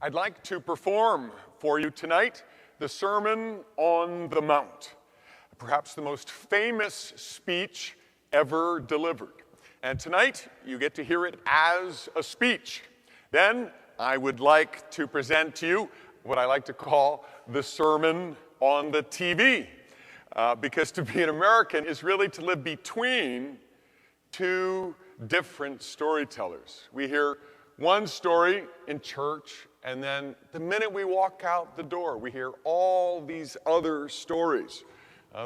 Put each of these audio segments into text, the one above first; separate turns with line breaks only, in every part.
I'd like to perform for you tonight the Sermon on the Mount, perhaps the most famous speech ever delivered. And tonight, you get to hear it as a speech. Then, I would like to present to you what I like to call the Sermon on the TV, because to be an American is really to live between two different storytellers. We hear one story in church, and then the minute we walk out the door, we hear all these other stories.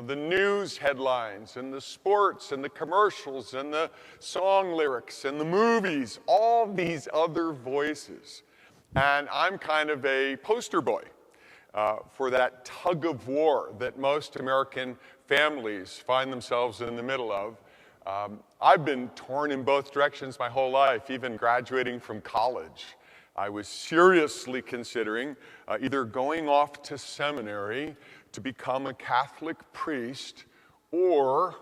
The news headlines, and the sports, and the commercials, and the song lyrics, and the movies, all these other voices. And I'm kind of a poster boy for that tug-of-war that most American families find themselves in the middle of. I've been torn in both directions my whole life, even graduating from college. I was seriously considering either going off to seminary to become a Catholic priest or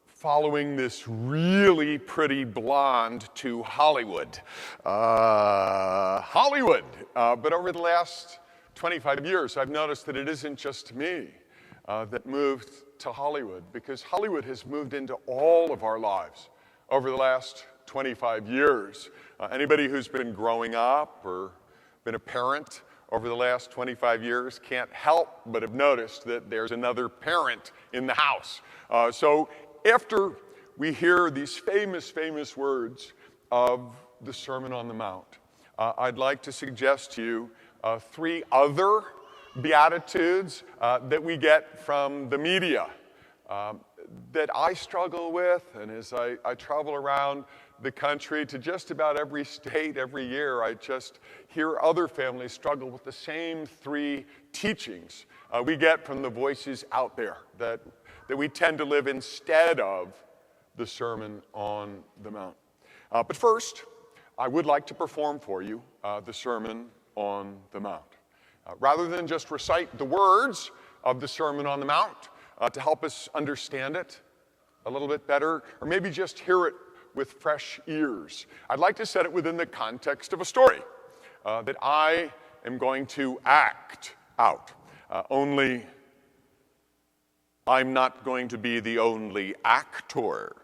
following this really pretty blonde to Hollywood. But over the last 25 years, I've noticed that it isn't just me that moved to Hollywood, because Hollywood has moved into all of our lives over the last 25 years. Anybody who's been growing up or been a parent over the last 25 years can't help but have noticed that there's another parent in the house. So after we hear these famous words of the Sermon on the Mount, I'd like to suggest to you three other Beatitudes that we get from the media that I struggle with, and as I travel around the country to just about every state every year, I just hear other families struggle with the same three teachings we get from the voices out there that we tend to live instead of the Sermon on the Mount. But first, I would like to perform for you the Sermon on the Mount. Rather than just recite the words of the Sermon on the Mount to help us understand it a little bit better, or maybe just hear it with fresh ears, I'd like to set it within the context of a story that I am going to act out. Only I'm not going to be the only actor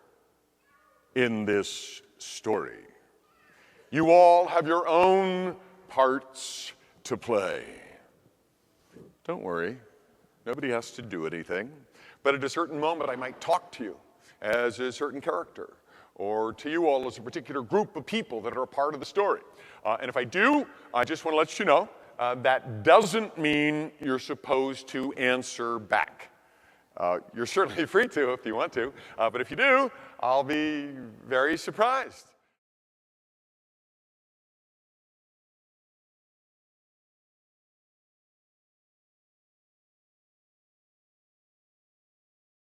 in this story. You all have your own parts to play. Don't worry, nobody has to do anything, but at a certain moment I might talk to you as a certain character, or to you all as a particular group of people that are a part of the story. And if I do, I just want to let you know that doesn't mean you're supposed to answer back. You're certainly free to if you want to, but if you do, I'll be very surprised.